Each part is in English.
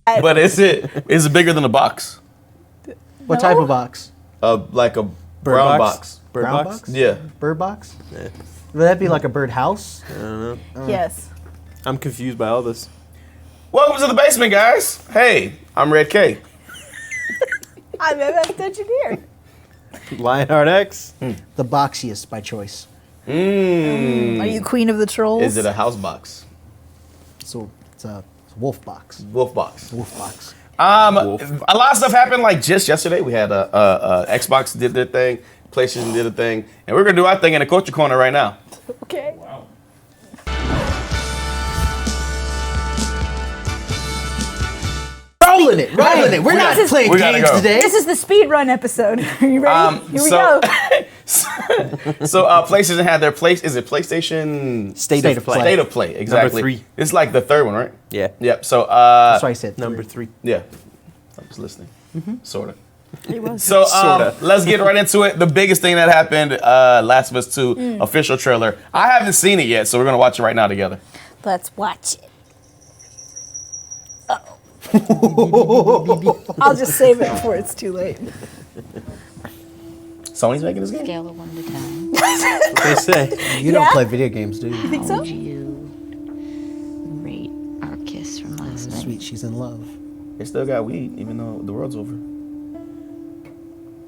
But is it bigger than a box? What type of box? Like a brown box. Bird Brown box? Yeah. Bird box? Yeah. Would that be like a bird house? I don't know. Yes. I'm confused by all this. Welcome to the basement, guys. Hey, I'm Red K. I'm MX Engineer. Lionheart X? The boxiest by choice. Are you queen of the trolls? Is it a house box? So it's a wolf box. Wolf box. Wolf box. A lot of stuff happened like just yesterday. We had Xbox did their thing, PlayStation did a thing, and we're gonna do our thing in the culture corner right now. Okay. Rolling it. We're not playing We gotta games go. today. This is the speed run episode. Are you ready? Here we so- go. So PlayStation had their Is it PlayStation State of Play. State of Play? Exactly. 3. It's like the third one, right? Yeah. Yep. So That's why I said Number three. 3. yeah, I was listening. Sorta. He was. So Sorta. let's get right into it. The biggest thing that happened, Last of Us 2 official trailer. I haven't seen it yet, so we're gonna watch it right now together. Let's watch it. Uh-oh. I'll just save it before it's too late. Sony's making this game. Scale of 1 to 10. What they say. You don't play video games, do you? You think How so? would you rate our kiss from last night? Sweet, she's in love. They still got weed, even though the world's over.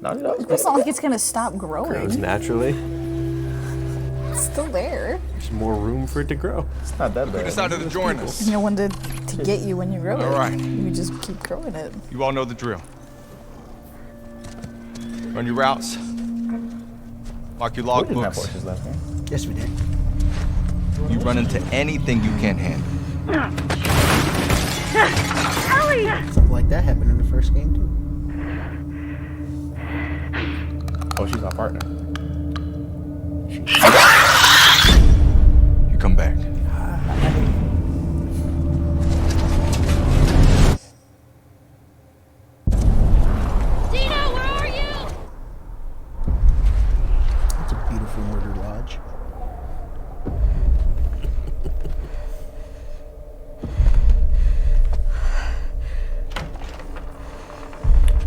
Naughty Dog's It's great. not like it's gonna stop growing. Grows naturally. It's still there. There's more room for it to grow. It's not that bad. Decided to join us. There's no one to get you when you grow it. All right. You just keep growing it. You all know the drill. Run your routes. Mark your We didn't have logbooks. horses last time. Yes, we did. You run into anything you can't handle. Something like that happened in the first game, too. Oh, she's my partner. You come back. Dino, where are you? That's a beautiful murder lodge.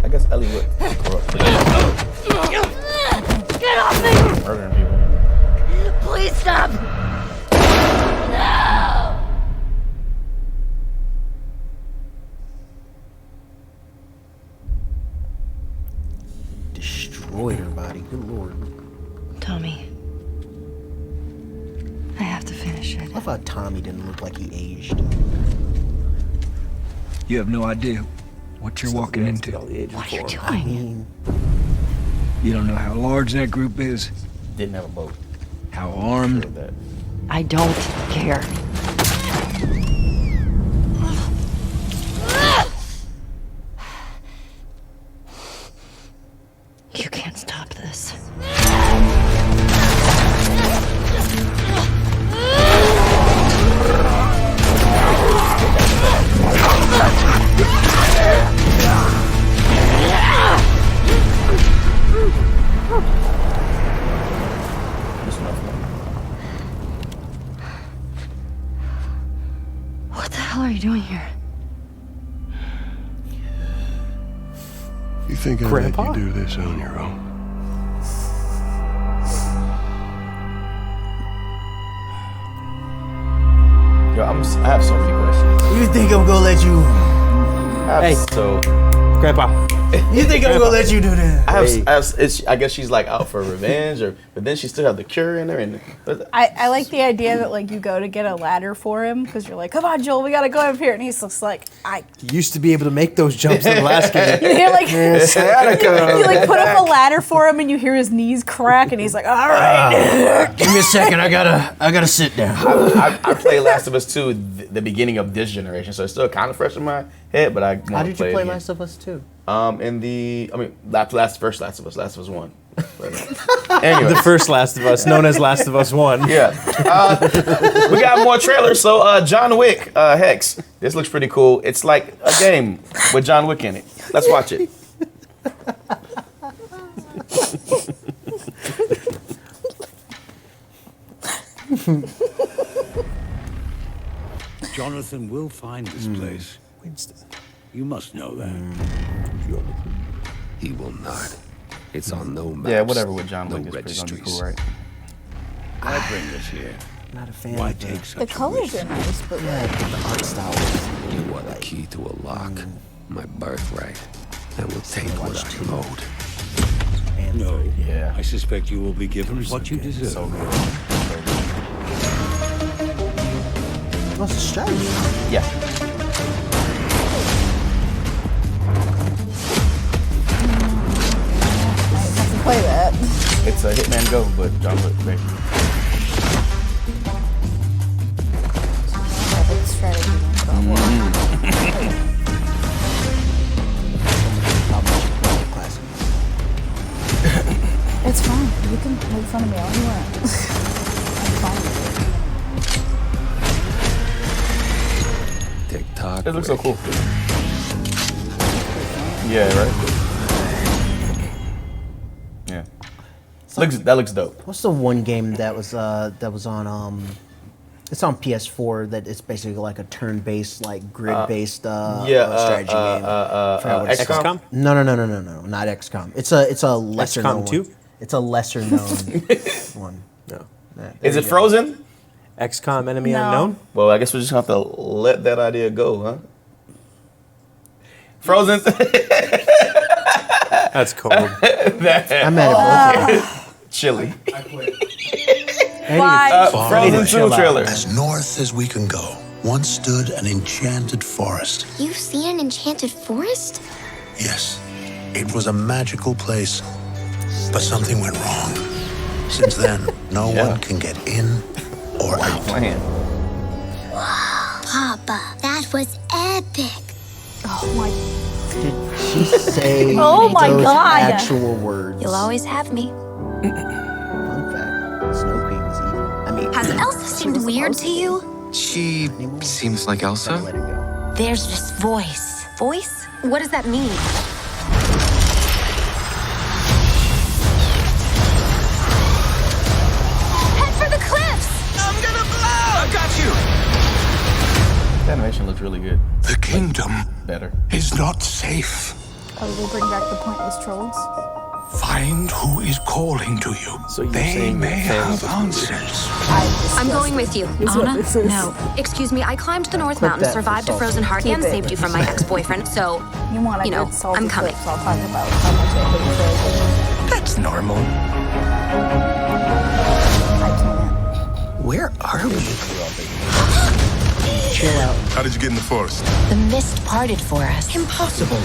I guess Ellie would grow up Get off me! murdering people. Please stop! Destroyed her body. Good lord. Tommy, I have to finish it. I thought Tommy didn't look like he aged. You have no idea what you're walking into. What are you I doing? mean, You don't know how large that group is, Didn't have a boat. how armed. That. I don't care. You can't stop this. Just enough more. What the hell are you doing here? You think I'd Grandpa? let you do this on your own? Yo, I have so many questions. you think I'm gonna let you? I have Hey. so Grandpa. You think I'm gonna let you do that? I guess she's like out for revenge, but then she still have the cure in her. And I like the idea that like you go to get a ladder for him because you're like, come on, Joel, we gotta go up here, and he's just like, You used to be able to make those jumps in the last game. you hear like Sciatica. you like put up a ladder for him, and you hear his knees crack, and he's like, all right. Give me a second. I gotta sit down. I played Last of Us 2 the beginning of this generation, so it's still kind of fresh in my head. But I want to How did you it play again. Last of Us 2? First Last of Us 1. But, anyway, The first Last of Us, known as Last of Us 1. yeah. We got more trailers. So John Wick, Hex. This looks pretty cool. It's like a game with John Wick in it. Let's watch it. Jonathan will find this place. Winston. You must know that. He will not. It's on no maps. Yeah, whatever with John no Wick is pretty gonna be registries. cool, right? Why bring us here? Not a fan Why of take The such colors risk? are nice, but yeah, the art style. You are the key to a lock. My birthright. I will take what I owed. No. Yeah. I suspect you will be given what you deserve. So good. What's the strategy? Yeah. I have to play that. It's a Hitman Go, but John Wick, right? Yeah, but strategy. It's fine. You can make fun of me all you want. I'm fine with Tick tock. It looks so cool. Yeah, right? Yeah. That looks dope. What's the one game that was on it's on PS4 that it's basically like a turn-based, like grid-based strategy game. Forgot what it's called. XCOM? No, not XCOM. It's a lesser XCOM known 2? one. It's a lesser known one. No. Is it Frozen? XCOM Enemy No. Unknown? Well, I guess we just have to let that idea go, huh? Frozen. That's cold. I'm at it. Chili. Why? Frozen 2 trailer. As north as we can go, once stood an enchanted forest. You've seen an enchanted forest? Yes, it was a magical place, but something went wrong. Since then, no one can get in or out. Papa, that was epic. Oh my. Did she say Oh my those God. actual words? You'll always have me. Fun fact: Snow Queen was evil. I mean, Has Elsa seemed weird to you? She seems like Elsa. let it go. There's this voice. Voice? What does that mean? Head for the cliffs! I'm gonna blow! I got you! The animation looks really good. The kingdom Better. is not safe. Oh, they bring back the pointless trolls. Find who is calling to you. So you're They saying may that have Thanos is answers. I'm going with you. Is what this is. No. Excuse me, I climbed the North Clip Mountain, that for survived a Salty. frozen heart, Keep and it. saved you from my ex-boyfriend, so You want a You know, good salty I'm coming. clip, so I'll talk about how much I hate Frozen. That's normal. I can't. Where are we? Chill out. How did you get in the forest? the mist parted for us. Impossible.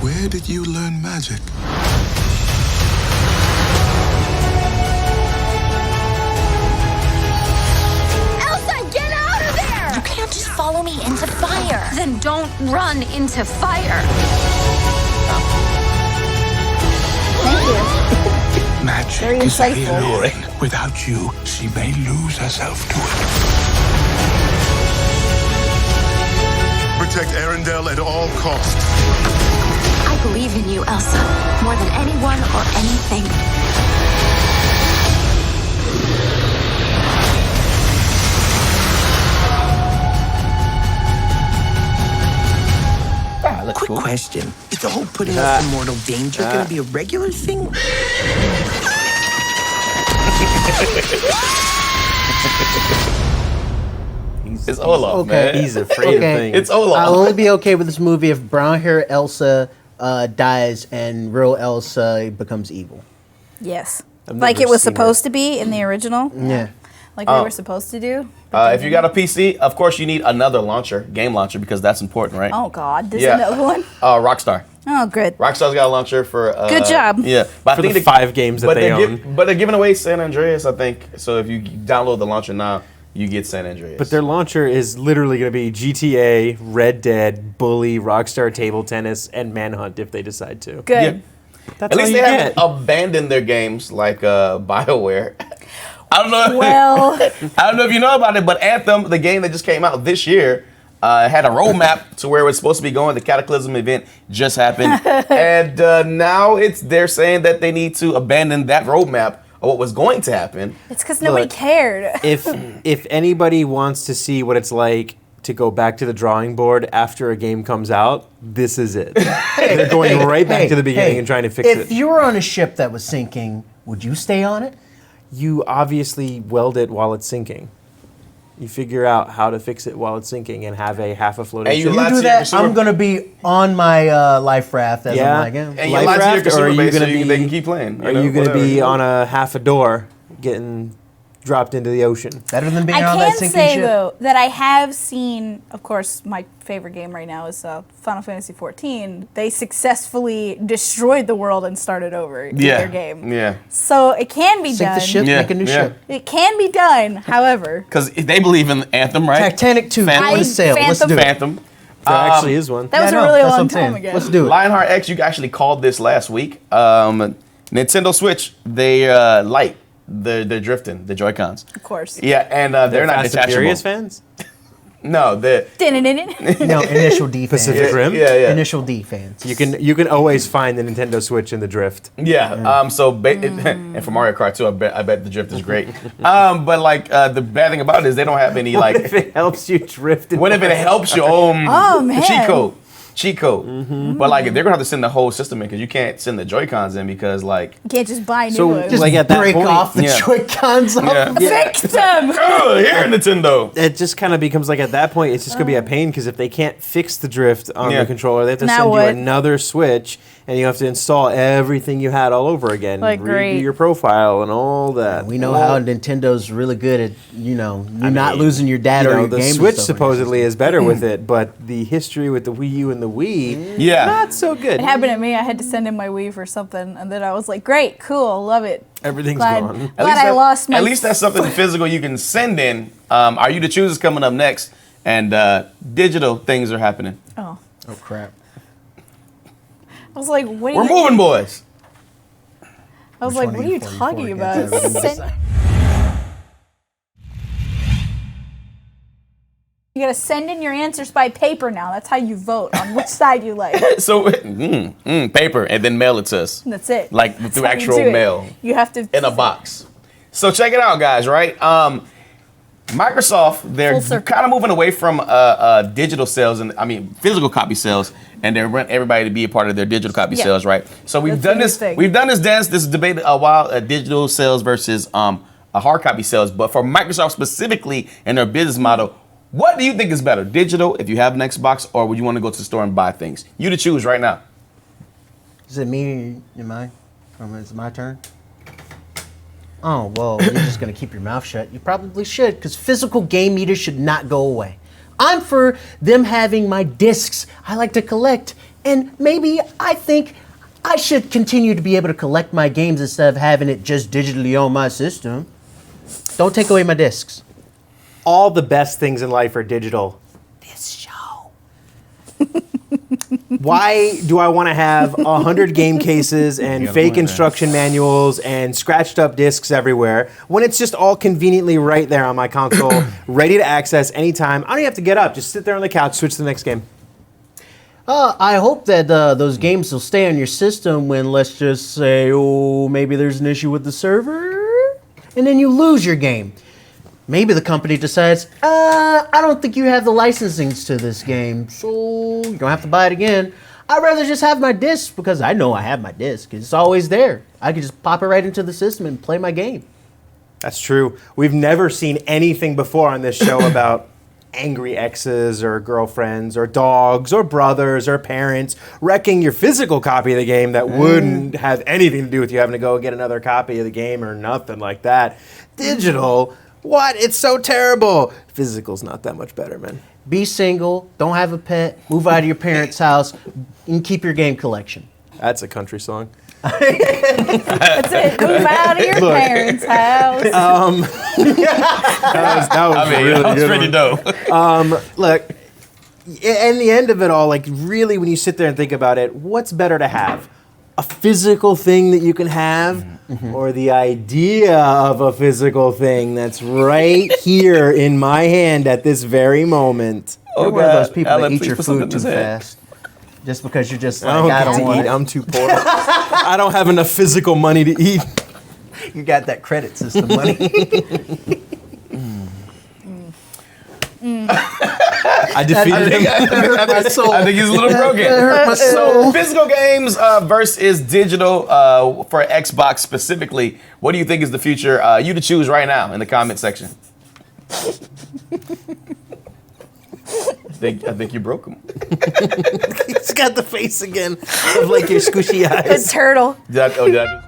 Where did you learn magic? Elsa, get out of there! You can't just follow me into fire. Then don't run into fire. Thank you. Magic Very is insightful. alluring. Without you, she may lose herself to it. Protect Arendelle at all costs. I believe in you, Elsa, more than anyone or anything. Looks Quick cool. question. Is the whole putting us in mortal danger gonna be a regular thing? It's Olaf, Okay. man. He's afraid of things. It's Olaf. I'll only be okay with this movie if brown hair Elsa dies and real Elsa becomes evil. Yes. I've Like never it was seen supposed to be in the original. Yeah. Like we were supposed to do. If you got a PC, of course you need another launcher, game launcher, because that's important, right? Oh God, this Yeah. is another one. Rockstar. Oh, good. Rockstar's got a launcher for. Good job. Yeah, but For the 5 games that they own. But they're giving away San Andreas, I think. So if you download the launcher now, you get San Andreas. But their launcher is literally going to be GTA, Red Dead, Bully, Rockstar Table Tennis, and Manhunt if they decide to. Good. Yeah. That's At least all they you haven't get. abandoned their games like BioWare. I don't know. Well, I don't know if you know about it, but Anthem, the game that just came out this year, had a roadmap to where it was supposed to be going. The Cataclysm event just happened, and now they're saying that they need to abandon that roadmap of what was going to happen. it's because nobody Look, cared. If anybody wants to see what it's like to go back to the drawing board after a game comes out, this is it. They're going right back to the beginning and trying to fix it. If you were on a ship that was sinking, would you stay on it? You obviously weld it while it's sinking. You figure out how to fix it while it's sinking and have a half a floating And ship. you You do that, I'm going to be on my life raft as I'm like, And Life you lie to your raft, or consumer are you base so gonna they be- can keep playing. Are you going to be on a half a door getting dropped into the ocean? better than being I on that can sinking say ship. though that I have seen, of course, my favorite game right now is Final Fantasy XIV. They successfully destroyed the world and started over in their game. Yeah. So it can be Sink done. the ship, Yeah, make a new yeah. ship. It can be done. However, Because they believe in Anthem, right? Titanic 2, Phantom. let's sail. Let's Phantom. do it. Phantom. There actually is one. that was Yeah, I a know, really that's what long I'm time saying. ago. Let's do it. Lionheart X, you actually called this last week. Nintendo Switch, they light. They're drifting, the Joy-Cons. Of course. Yeah, and they're not Fast and detachable. Furious fans? No, they're... No, initial D fans. Pacific Rim? Yeah. Initial D fans. You can always find the Nintendo Switch in the drift. Yeah. And for Mario Kart too, I bet the drift is great. But like the bad thing about it is they don't have any What if like. it helps you drift? What if it helps you? Oh, man. Cheat code. But like they're gonna have to send the whole system in because you can't send the Joy-Cons in because like. You can't just buy new So, ones. Just like at that break point- off the Yeah. Joy-Cons off. Yeah. Fix them. Oh, here Nintendo. It just kind of becomes like at that point, it's just gonna be a pain because if they can't fix the drift on Yeah. the controller, they have to Now send what? you another Switch, and you have to install everything you had all over again, Like, redo great. your profile and all that. We know how Nintendo's really good at, you not losing your data You or know, your the games. and Switch stuff supposedly is better with it, but the history with the Wii U and the Wii, Yeah. not so good. It happened at me. I had to send in my Wii for something, and then I was like, "Great, cool, love it." Everything's Glad, gone. glad I lost my. At least that's something physical you can send in. Are You the Choose is coming up next, and digital things are happening. Oh, Oh crap! I was like, "What?" We're moving, boys. I was Which like, one "What are are you you for? You talking for about?" against? Everything Send- You gotta send in your answers by paper now. That's how you vote on which side you like. So paper and then mail it to us. That's it. Like That's through how you actual do it. mail. You have to In a box. So check it out, guys, right? Microsoft, they're Full circle. kind of moving away from digital sales physical copy sales, and they want everybody to be a part of their digital copy Yeah. sales, right? So we've That's done the new this. thing. We've done this this debate a while, digital sales versus a hard copy sales. But for Microsoft specifically and their business model, what do you think is better, digital if you have an Xbox, or would you want to go to the store and buy things? You to choose right now. Is it me? Am I? Is it my turn? Oh well, you're just gonna keep your mouth shut. You probably should, because physical game meters should not go away. I'm for them having my discs I like to collect, and maybe I think I should continue to be able to collect my games instead of having it just digitally on my system. Don't take away my discs. All the best things in life are digital. This show. Why do I want to have 100 game cases and fake instruction manuals and scratched up discs everywhere when it's just all conveniently right there on my console, ready to access anytime? I don't even have to get up. Just sit there on the couch, switch to the next game. I hope that those games will stay on your system when, let's just say, maybe there's an issue with the server, and then you lose your game. Maybe the company decides, I don't think you have the licensing to this game, so you don't have to buy it again. I'd rather just have my disc because I know I have my disc. It's always there. I can just pop it right into the system and play my game. That's true. We've never seen anything before on this show about angry exes or girlfriends or dogs or brothers or parents wrecking your physical copy of the game that wouldn't have anything to do with you having to go get another copy of the game or nothing like that. Digital, what? It's so terrible. Physical's not that much better, man. Be single, don't have a pet, move out of your parents' house, and keep your game collection. That's a country song. That's it. Move out of your parents' house. That was really that was good pretty one. dope. Look, in the end of it all, like really when you sit there and think about it, what's better to have? A physical thing that you can have or the idea of a physical thing that's right here in my hand at this very moment? You're one of those people Alan, that eat please your put something food in too his head. fast. Just because you're just like, I don't I get don't to want eat. it. I'm too poor. I don't have enough physical money to eat. You got that credit system money. I defeated him. I think he's a little broken. So physical games versus digital for Xbox specifically. What do you think is the future? You to choose right now in the comment section. I think you broke him. He's got the face again of like your squishy eyes. The turtle. Did I do?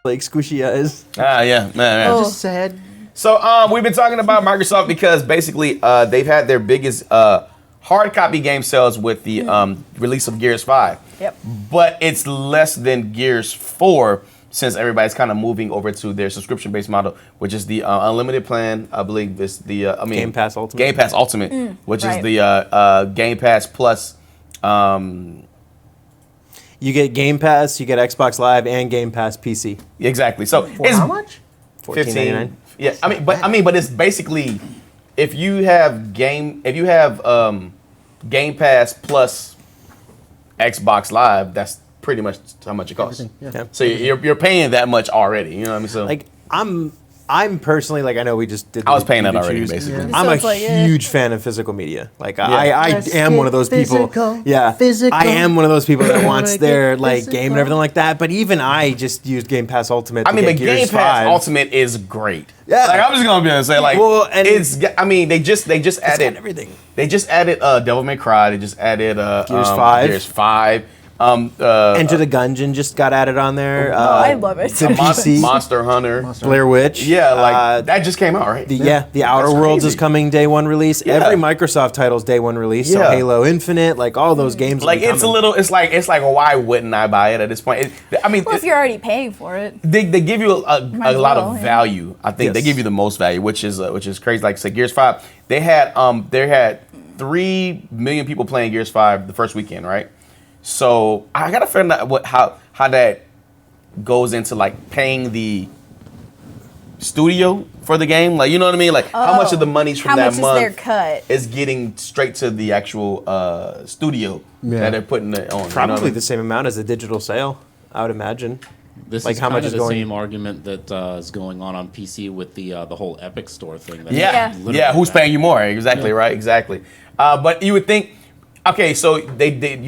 Like squishy eyes. Yeah, man. Oh. Just sad. So we've been talking about Microsoft because basically they've had their biggest hard copy game sales with the release of Gears 5. Yep. But it's less than Gears 4 since everybody's kind of moving over to their subscription-based model, which is the unlimited plan. I believe it's the Game Pass Ultimate. Game Pass Ultimate, which right. is the Game Pass Plus. You get Game Pass, you get Xbox Live, and Game Pass PC. Exactly. So For it's how much? $14.99. Yeah, but it's basically if you have Game Pass plus Xbox Live, that's pretty much how much it costs. Yeah. So you're paying that much already. You know what I mean? So Like I'm personally like I know we just did. I was paying that the already, choose. basically. Yeah. I'm So a it's like, huge fan of physical media. Like I Let's am one of those get people. physical, Yeah, physical. I am one of those people that wants Get their like physical. game and everything like that. But even I just used Game Pass Ultimate. I mean, to but get Game Gears Pass 5. Ultimate is great. Yeah. Like I'm just gonna be able to say like Well, and it's. I mean, they just It's added got everything. They just added Devil May Cry. They just added Gears 5. Gears 5. Enter the Gungeon just got added on there. I love it. The PC. Monster Hunter. Blair Witch. Yeah, like that just came out, right? The Outer That's Worlds is crazy. coming day one release. Yeah. Every Microsoft title's day one release. So Yeah. Halo Infinite, like all those games. will Like be it's a coming. little. It's like why wouldn't I buy it at this point? I mean, Well, if you're already paying for it. they give you a Might as lot well, of yeah. value. I think they Yes. give you the most value, which is crazy. Like say Gears 5, they had 3 million people playing Gears 5 the first weekend, right? So I gotta figure out how that goes into like paying the studio for the game. Like you know what I mean? Like how much of the money's from How that much month is their cut? is getting straight to the actual studio that they're putting it on. You know what I Probably mean? the same amount as a digital sale, I would imagine. This Like is how kind much of is the going- same argument that is going on PC with the whole Epic Store thing. That Yeah, literally yeah. Who's that. paying you more? Exactly, right? Exactly. But you would think, okay, so you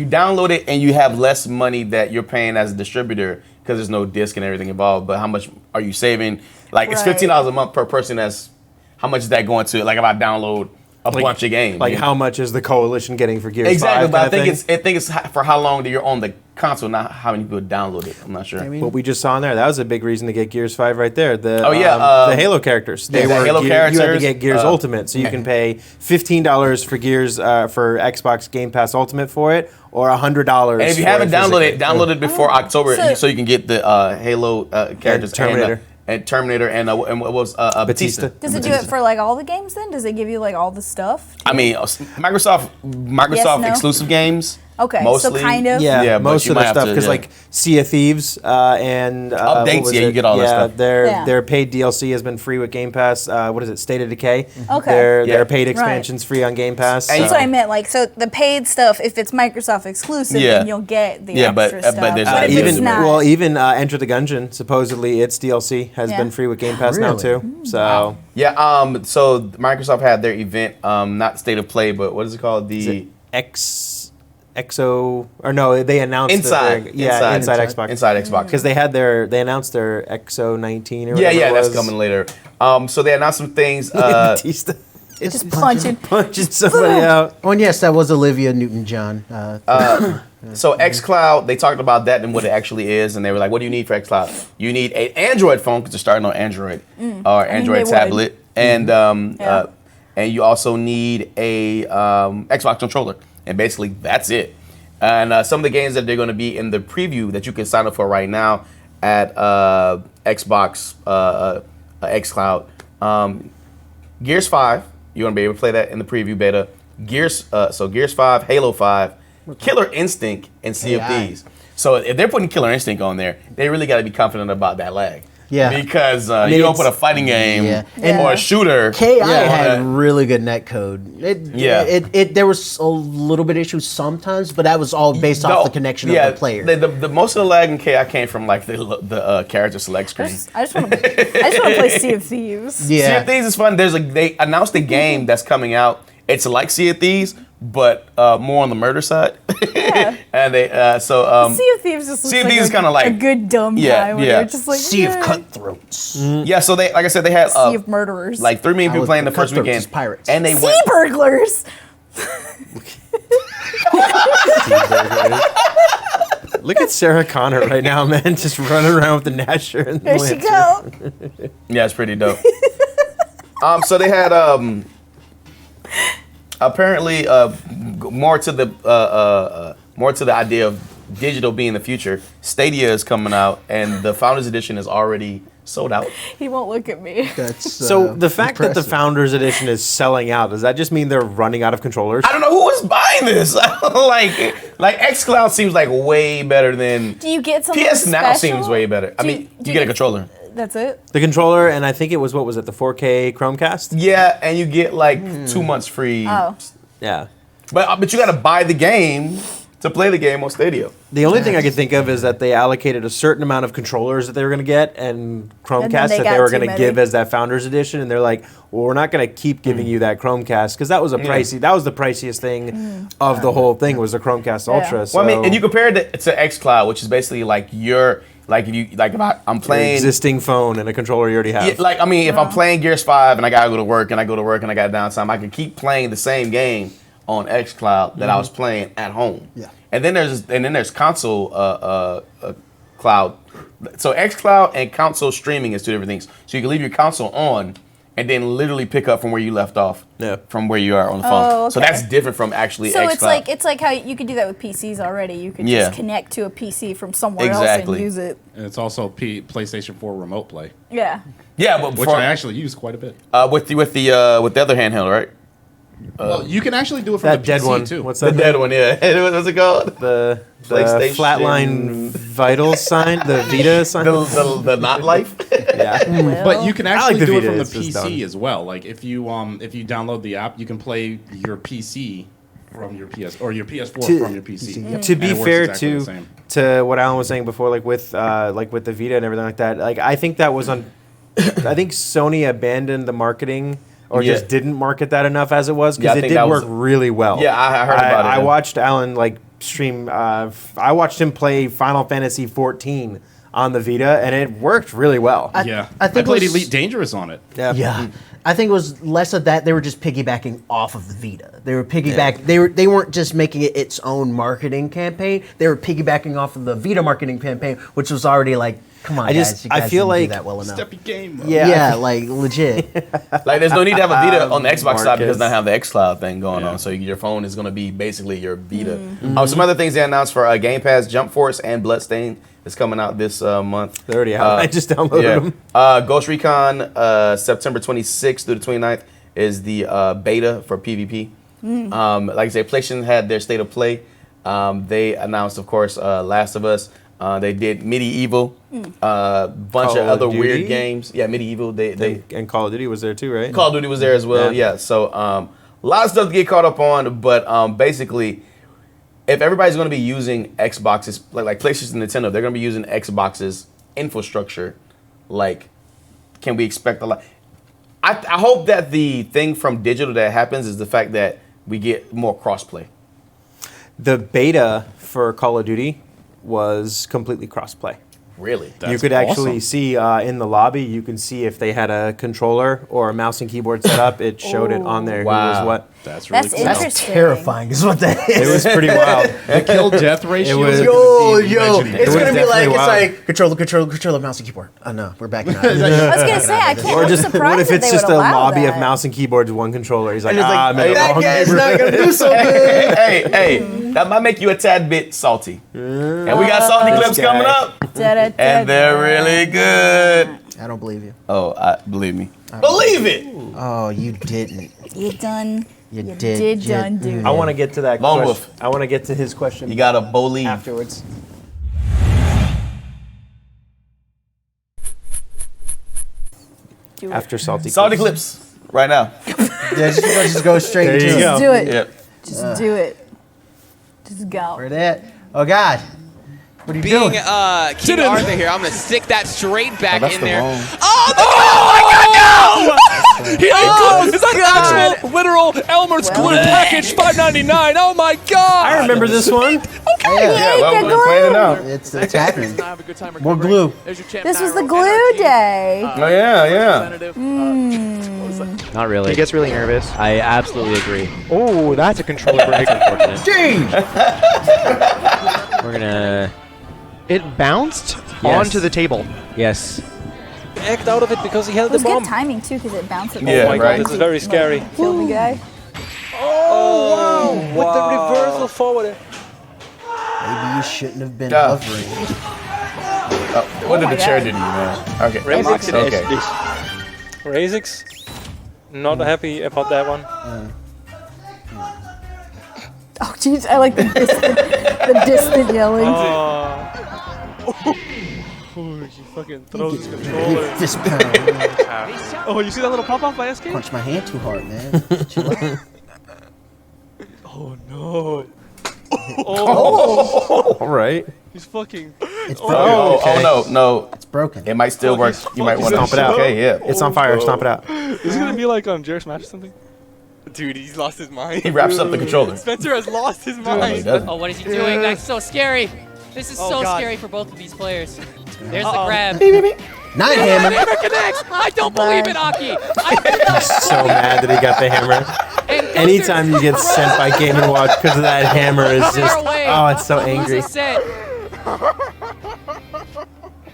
download it and you have less money that you're paying as a distributor because there's no disc and everything involved. But how much are you saving? Like it's Right. $15 a month per person. That's how much is that going to? Like if I download a bunch of games, Like you know? how much is the coalition getting for Gears 5? Exactly, but I kinda think it's for how long that you're on the console, not how many people download it. I'm not sure. what we just saw in there, that was a big reason to get Gears 5 right there. The the Halo characters. the Halo You had to characters, get Gears Ultimate, so you can pay $15 for Gears for Xbox Game Pass Ultimate for it, or $100. And if you for haven't it downloaded it, physically. download it before October So- so you can get the Halo characters Terminator. and Terminator and what was Batista. Does it do it for like all the games then? Does it give you like all the stuff? I mean, Microsoft Yes, no? exclusive games. Okay, so mostly. kind of. Yeah, but most you of might the have stuff to, because yeah. like Sea of Thieves and Updates, what was yeah, you it? get all that stuff. Yeah. Their paid DLC has been free with Game Pass. What is it? State of Decay. Okay. Their Yeah. paid expansions free on Game Pass. And That's what I meant. Like, so the paid stuff, if it's Microsoft exclusive, Yeah. then you'll get the Yeah, but- extra but stuff. there's But like- if it's even not, even Enter the Gungeon, supposedly its DLC has Yeah. been free with Game Pass now Really? too. So Yeah. So Microsoft had their event, not State of Play, but what is it called? The XO or no, they announced Inside. that inside Xbox. Inside Xbox. Because they announced their XO 19 or Yeah, whatever yeah, it that's was. coming later. So they announced some things. Batista just punching. punching somebody out. Oh, and yes, that was Olivia Newton-John. So xCloud, they talked about that and what it actually is, and they were like, "What do you need for xCloud? You need an Android phone because they're starting on Android or Android they would. tablet, and Yeah. and you also need a Xbox controller, and basically that's it. And some of the games that they're going to be in the preview that you can sign up for right now at Xbox xCloud, Gears 5, you're going to be able to play that in the preview beta. Gears 5, Halo 5. Killer Instinct and Sea of AI. Thieves. So if they're putting Killer Instinct on there, they really got to be confident about that lag. Yeah. Because mean, you don't it's- put a fighting game Yeah. or a shooter. KI on had that. really good netcode. There was a little bit issues sometimes, but that was all based off the connection of the player. The most of the lag in KI came from like the character select screen. I just want to play Sea of Thieves. Sea of Thieves is fun. They announced a game that's coming out. It's like Sea of Thieves, but more on the murder side. Yeah. And they Sea of Thieves just looks Sea of like Thieves is kind of like a good dumb guy where they're just like Sea of yeah. Cutthroats. Yeah, so they like I said they had Sea of Murderers. like 3 million people playing the first Cutthroats weekend. is pirates. And they Sea went Burglars. Look at Sarah Connor right now, man, just running around with the Gnasher. And There she go. Yeah, it's pretty dope. So they had apparently more to the idea of digital being the future. Stadia is coming out, and the Founders Edition is already sold out. He won't look at me. That's So the fact that the Founders Edition is selling out, does that just mean they're running out of controllers? I don't know who is buying this. like xCloud seems like way better than Do you get something PS Now special? seems way better. I mean, you get a controller. That's it. The controller, and I think it was, what was it, the 4K Chromecast? Yeah, and you get like 2 months free. Oh. Yeah. But you got to buy the game to play the game on Stadia. The only thing I could think of is that they allocated a certain amount of controllers that they were going to get and Chromecast they that got they were too going to many. give as that Founders Edition, and they're like, well, we're not going to keep giving you that Chromecast because that was a pricey. That was the priciest thing of the whole thing was the Chromecast Ultra. So Well, I mean, and you compared it to xCloud, which is basically like if I'm playing existing phone and a controller you already have. Yeah, if I'm playing Gears 5 and I gotta go to work and I got downtime, I can keep playing the same game on xCloud that I was playing at home. Yeah. And then there's console cloud. So xCloud and console streaming is two different things. So you can leave your console on and then literally pick up from where you left off from where you are on the phone. Oh, So okay. that's different from actually So xCloud. it's like how you could do that with PCs already. You could Yeah. just connect to a PC from somewhere else Exactly. and use it. And it's also PlayStation 4 Remote Play, Yeah. Yeah, but which for, I actually use quite a bit. with the other handheld, right? Well, you can actually do it from that the dead PC one. too. What's The that? dead one, yeah. What's it called? The PlayStation- flatline vital sign, the Vita sign. The not life. Yeah. But you can I like actually the do it Vita, from the it's just PC done. as well. Like if you download the app, you can play your PC from your PS or your PS4 from your PC. To And be it works fair exactly the same. to what Alan was saying before, like with the Vita and everything like that, like I think that was on. I think Sony abandoned the marketing or Yeah. just didn't market that enough as it was Yeah, I because it think did that work was- really well. Yeah, I heard about it, I yeah. watched Alan like stream. I watched him play Final Fantasy 14 on the Vita, and it worked really well. I think I played it was- Elite Dangerous on it. Yeah. I think it was less of that. They were just piggybacking off of the Vita. They were They weren't just making it its own marketing campaign. They were piggybacking off of the Vita marketing campaign, which was already like, come on, I guys, you guys feel didn't do like that well enough. Step your game up. Yeah, like legit. Like, there's no need to have a Vita on the Xbox side because Marcus. they have the xCloud thing going on. So your phone is going to be basically your Vita. Some other things they announced for Game Pass: Jump Force and Bloodstain is coming out this month. They're already out. I just downloaded them. Ghost Recon September 26th through the 29th is the beta for PvP. Like I said, PlayStation had their state of play. They announced, of course, Last of Us. They did Medieval, bunch Call of other of weird Duty? games. Yeah, Medieval. They And Call of Duty was there too, right? Call of Duty was there as well. Yeah. So a lot of stuff to get caught up on, but basically, if everybody's going to be using Xboxes, like PlayStation and Nintendo, they're going to be using Xbox's infrastructure. Like, can we expect a lot? I hope that the thing from digital that happens is the fact that we get more crossplay. The beta for Call of Duty was completely crossplay. Really? You could actually see in the lobby, you can see if they had a controller or a mouse and keyboard set up. It showed it on there. Who was Wow. what? That's really That's cool. interesting. Terrifying is what that is. It was pretty wild. The kill death ratio. was- is Yo, gonna be yo, legendary. it's was gonna be like definitely wild. controller, mouse and keyboard. Oh no, we're backing out. I was gonna say I can't. Or I'm just surprised what if that it's they just would a allow lobby of that. mouse and keyboards, one controller? He's like, And it's like, I'm in the that wrong guy's neighborhood." not gonna do so good. hey, that might make you a tad bit salty. And we got salty This clips guy. coming up, and they're really good. I don't believe you. Oh, believe me. Believe it. Oh, you didn't. You done. You You did. did done do. I want to get to that Lone question. Wolf. I want to get to his question You got a believe. afterwards. Do it. After Salty Salty Clips right now. Yeah, just go straight There to you it. go. Do it. Yep. Just do it. Just go. Where that? Oh God. What are you Being doing? King Arthur here, I'm gonna stick that straight back that's in the there. wrong- It's like actual literal Elmer's glue package, $5.99. Oh my god! I remember this one. Yeah, well, we're playing it now. It's happening. Have a good time More glue. This was the glue day. Oh yeah. Not really. He gets really nervous. I absolutely agree. Oh, that's a controller break. Unfortunate. Change. We're gonna. It bounced Yes. onto the table. Yes. Backed out of it because he held It was the bomb. good timing too, because it bounced. Yeah, Oh my right. god, this is very scary. Killed the guy. Oh, wow. With the reversal forward. Maybe you shouldn't have been Yeah. hovering. Oh, what did the chair do to you, man? Okay. Razix. Okay. Razix. Not happy about that one. Oh jeez, I like the distant yelling. Oh, she fucking throws his controller. Get fist pound. Oh, you see that little pop off by SK? Punch my hand too hard, man. Chill out. Oh no. Oh. All right. He's fucking. It's Oh, broken. oh no. It's broken. It might still work. You might want to Stomp it out. Okay, yeah. It's on fire. Stomp it out. Is it gonna be like Jared Smash or something? Dude, he's lost his mind. He wraps up the controller. Spencer has lost his No, he mind. doesn't. Oh, what is he doing? That's so scary. This is so God. scary for both of these players. There's the grab. Night hammer. Hammer connects. I don't believe it, Aki. He's so mad that he got the hammer. Anytime you get sent by Game & Watch because of that hammer is just, oh, it's so angry.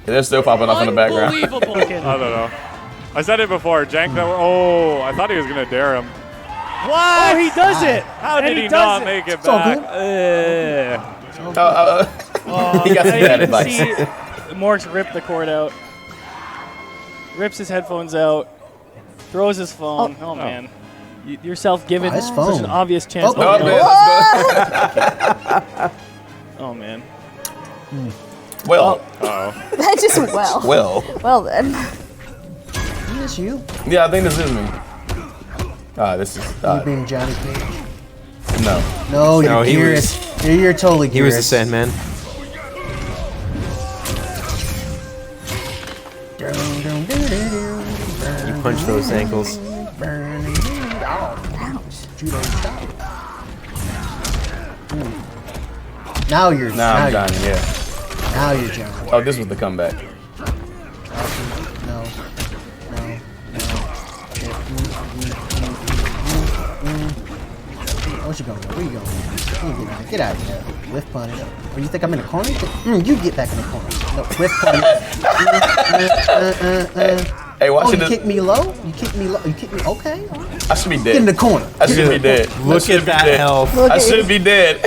They're still popping off in the background. I don't know. I said it before. Jank that. Oh, I thought he was gonna dare him. What? Oh, he does it. How And did he he does not it. make it It's all back? He got some Yeah, bad you can advice. see Morks rip the cord out. Rips his headphones out. Throws his phone. Oh, man. You're self-given. His Such phone. an obvious chance. Oh, man, Oh, man. Well. That just well. Well then. It's you. Yeah, I think this is me. This is. You being Johnny Cage. No. No, you're No, he Gearus. You're totally Gearus. He was the Sandman. You punch those ankles. Now you're. Now I'm you're- Johnny, yeah. Now you're Johnny. Oh, this was the comeback. No. Where you going? Where you going? Get out of here. Whiff punch. Oh, you think I'm in a corner? You get back in the corner. No, whiff punch. Hey, watch Oh, it. you kick me low? You kick me low? You kick me? Okay. I should be dead. Get in the corner. I should be dead. Look at that health. I should be dead.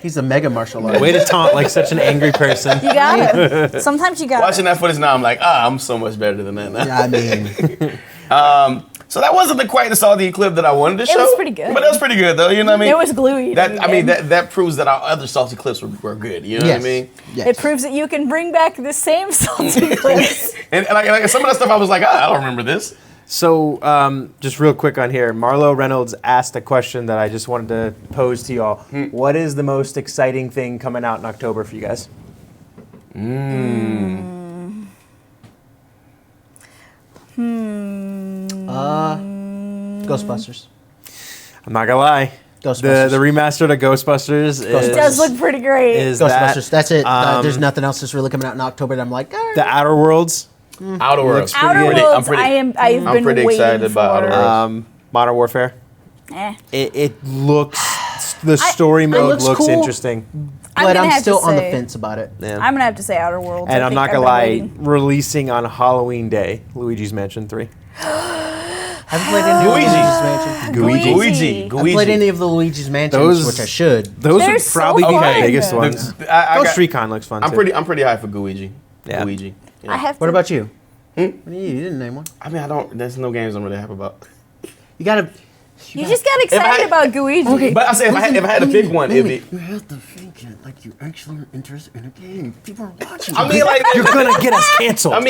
He's a mega martial artist. Way to taunt like such an angry person. You got him. Sometimes you got Watching him. that footage now, I'm like, I'm so much better than that now. Yeah, I mean. So that wasn't quite the salty clip that I wanted to show. was pretty good. But that was pretty good, though. You know what I mean? It was gluey. That proves that our other salty clips were good. You know what I mean? It proves that you can bring back the same salty clips. And like some of that stuff, I was like, I don't remember this. So, just real quick on here, Marlo Reynolds asked a question that I just wanted to pose to y'all. What is the most exciting thing coming out in October for you guys? Ghostbusters. I'm not gonna lie. Ghostbusters. The remastered of Ghostbusters. It does look pretty great. Is Ghostbusters. That's it. um, There's nothing else that's really coming out in October that I'm like, all right. The Outer Worlds. Outer Worlds. Outer Worlds, I've been pretty waiting excited about for. Outer Worlds. Modern Warfare. Eh. It looks. The story mode looks cool. interesting. I'm But gonna I'm have still to on the say- fence about it. Yeah. I'm gonna have to say Outer Worlds. And I I'm think not I've gonna been lie, waiting. releasing on Halloween Day, Luigi's Mansion 3. Haven't played any of the Luigi's Mansion. Guigi. I've played any of the Luigi's Mansions, Those- which I should. Those They're would so probably be fun. the biggest ones. I Ghost got- Recon looks fun I'm too. pretty high for Guigi. Yeah. Luigi. Yeah. I have to. What about you? What do you didn't name one. I mean, there's no games I'm really happy about. You gotta. You just got excited about Guiji. Okay. But I say if I had to pick one, it'd be. You have to think it like you actually are interested in a game. People are watching. I mean, like You're gonna get us canceled. I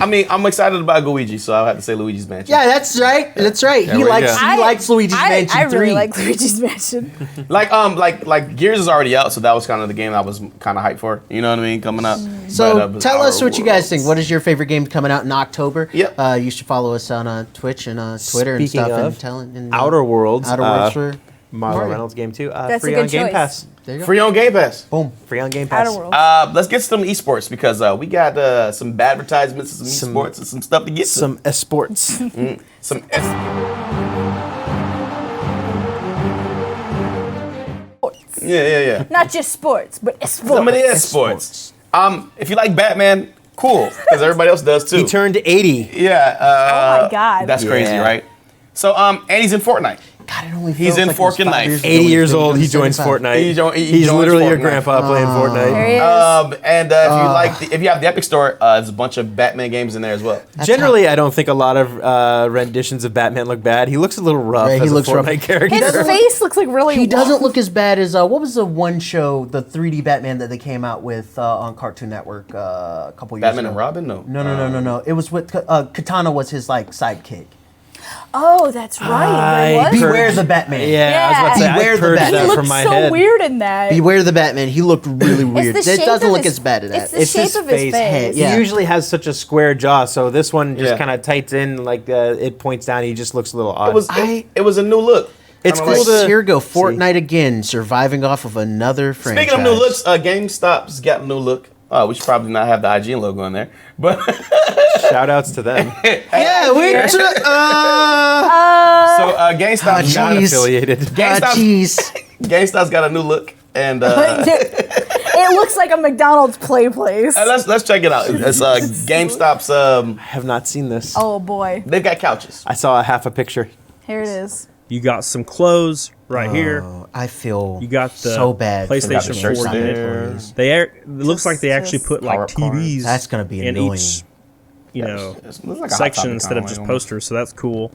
mean, I'm excited about Luigi, so I'll have to say Luigi's Mansion. Yeah, that's right. That's right. There He we likes go. he likes Luigi's Mansion I 3. really like Luigi's Mansion. Like Gears is already out, so that was kind of the game I was kind of hyped for. You know what I mean? Coming up. So But, tell us Outer what you guys Worlds. think. What is your favorite game coming out in October? Yep. You should follow us on Twitch and Twitter Speaking and stuff. of, and telling and, Outer Worlds. Outer Worlds for Marvel Mario. Reynolds game too. That's free a good on Game choice. Pass. There you go. Free on Game Pass. Boom. Free on Game Pass. Outer Worlds. Let's get some esports because we got some bad advertisements, some esports, and some stuff to get to. Some esports. Some Yeah. Not just sports, but sports. Some of the esports. If you like Batman, cool, because everybody else does too. He turned 80. Yeah. Oh my God. That's crazy, Yeah. right? So, and he's in Fortnite. God, it only He's feels in like it Fork was and 5 Knife. years ago 80 when years he old, he was joins 75. Fortnite. He He's joins literally your Fortnite. grandpa playing Fortnite. There he is. And if you have the Epic Store, there's a bunch of Batman games in there as well. Generally, I don't think a lot of renditions of Batman look bad. He looks a little rough Yeah, he as looks a rough. Fortnite character. His face looks like really. He doesn't rough. look as bad as what was the one show, the 3D Batman that they came out with on Cartoon Network a couple years Batman ago. and Robin? No. No. It was with Katana was his like sidekick. Oh, that's right. There was. Beware the Batman. Yeah, I was about to say, Beware I the purged Batman. that He from looked my so head. weird in that. Beware the Batman. He looked really weird. the It shape doesn't of look his- as bad as it's that. the shape of his face. Yeah. He usually has such a square jaw, so this one just Yeah. kind of tights in, like it points down. He just looks a little odd. It was a new look. It's Kinda cool like- to Here go Fortnite again, surviving off of another franchise. Speaking of new looks, GameStop's got a new look. We should probably not have the IGN logo on there, but Shout outs to them. Yeah, we. so GameStop's Not jeez. affiliated. GameStop's got a new look, and It looks like a McDonald's play place. let's check it out. It's GameStop's. I have not seen this. Oh boy. They've got couches. I saw a half a picture. Here it is. You got some clothes right here. I feel You got the so bad. for PlayStation the 4 GameStop there. employees. It looks like they actually put like Power card. TVs. That's gonna be in annoying. each, It's like a Hot section Topic instead kinda of just way. posters. So that's cool.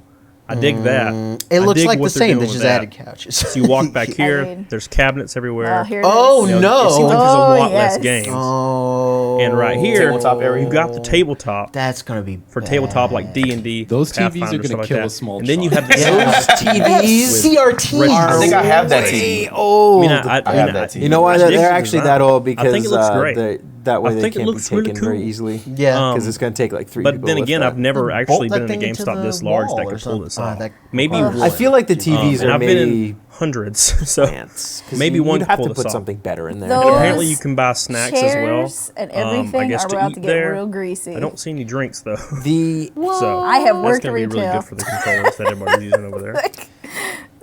I dig that. It I looks dig like the what they're same. doing They with just that. added couches. So you walk back here. mean- There's cabinets everywhere. Here it Oh is. You know, no! It seems like there's a Oh, lot less yes. games. Oh, And right here, Tabletop area. you got the tabletop That's gonna be for tabletop like D&D. Those TVs are Pathfinder, gonna stuff like kill that. a small And then you have those TVs. CRTs. I think I have that TV. Oh, I have that TV. you know why? I dig They're the actually design. that old because I think it looks great. that way I they think it can't be looks really taken very cool. easally. Yeah. because it's going to take like 3 But people then to lift again, that. I've never actually Bolt been that in a thing into GameStop the this large wall that or could pull this something. off. That- Maybe I one. feel like the TVs and are I've been maybe in hundreds, so plants. 'Cause maybe you, one you'd could have pull to this put off. something better in there. Those And apparently you can buy snacks as well. Chairs and everything I guess are to about eat to get there. real greasy. I don't see any drinks though. The So I have that's worked gonna be really retail. good for the controllers that everybody's using over there.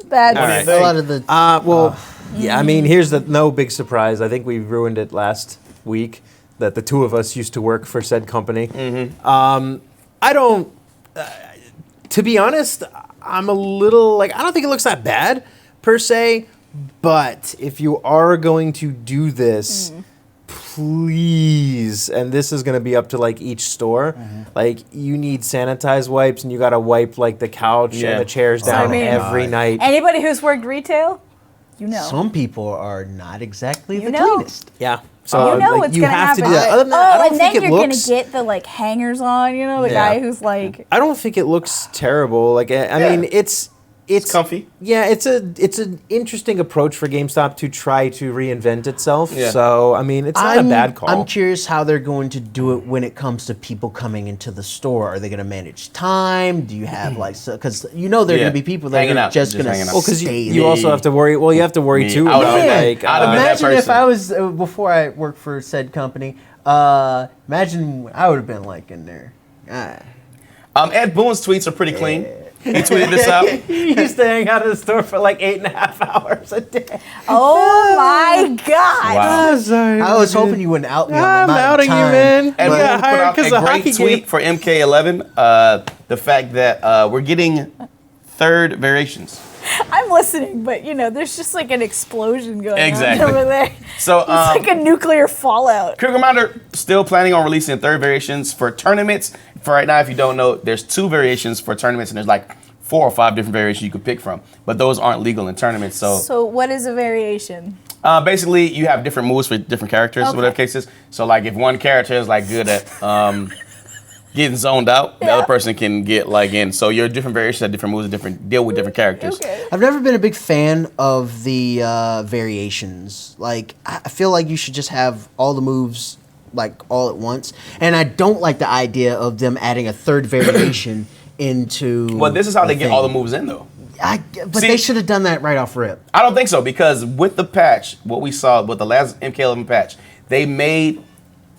That's All right. A lot of the. yeah, I mean, here's the no big surprise. I think we ruined it last week that the two of us used to work for said company. I don't. To be honest, I'm a little like I don't think it looks that bad per se. But if you are going to do this, please, and this is going to be up to like each store, like you need sanitized wipes and you got to wipe like the couch Yeah. and the chairs So, I down mean- every night. Anybody who's worked retail, you know. Some people are not exactly the know. cleanest. Yeah. So you know like, what's you gonna have happen. to do that. Other than that, oh, I don't and think then it you're looks. gonna get the like hangers on. You know, the Yeah. guy who's like. I don't think it looks terrible. Like I mean, it's comfy. Yeah, it's an interesting approach for GameStop to try to reinvent itself. Yeah. So I mean, it's not a bad call. I'm curious how they're going to do it when it comes to people coming into the store. Are they going to manage time? Do you have like because you know there are Yeah. going to be people that Hanging are out, just just going to hanging out. well, because stay you there. also have to worry. Well, you have to worry Me, too I would've about been that- like. I'd have been that Imagine if person. I was before I worked for said company. Imagine I would have been like in there. Ed Boon's tweets are pretty clean. He tweeted this out. He used to hang out at the store for like 8.5 hours a day. Oh my God! Wow. I'm sorry. I was hoping you wouldn't out me. on the I'm amount of outing you, time. man. Ed You Boon got put hired out because a of great hockey tweet game. for MK11. The fact that we're getting third variations. I'm listening, but you know, there's just like an explosion going Exactly. on over there. So It's like a nuclear fallout. Critical Commander still planning on releasing third variations for tournaments. For right now, if you don't know, there's 2 variations for tournaments, and there's like 4 or 5 different variations you could pick from, but those aren't legal in tournaments. So what is a variation? Basically, you have different moves for different characters, whatever case is. So, like, if one character is like good at getting zoned out, the other person can get like in. So your different variations have different moves and deal with different characters. I've never been a big fan of the variations. Like, I feel like you should just have all the moves like all at once. And I don't like the idea of them adding a third variation into. Well, this is how they get thing. all the moves in, though. But they should have done that right off rip. I don't think so, because with the patch, what we saw with the last MK11 patch, they made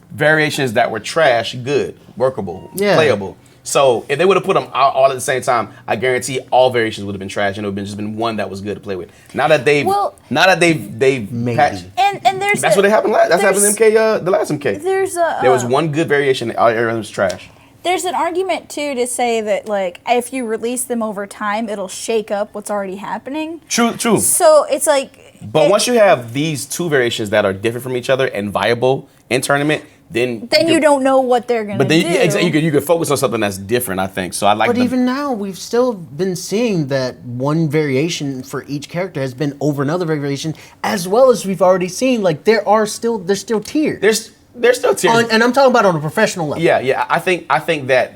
variations that were trash good, workable, playable. So if they would have put them out all at the same time, I guarantee all variations would have been trash, and it would have just been one that was good to play with. Now that they've patched, and there's that's what happened last. That's happened in MK, the last MK. There was one good variation, all everything was trash. There's an argument too to say that like if you release them over time, it'll shake up what's already happening. True. So it's like. But once you have these two variations that are different from each other and viable in tournament, then you don't know what they're gonna do. You could focus on something that's different, I think. So I like. But even now, we've still been seeing that one variation for each character has been over another variation, as well as we've already seen. Like there's still tiers. There's still tiers, and I'm talking about on a professional level. Yeah. I think that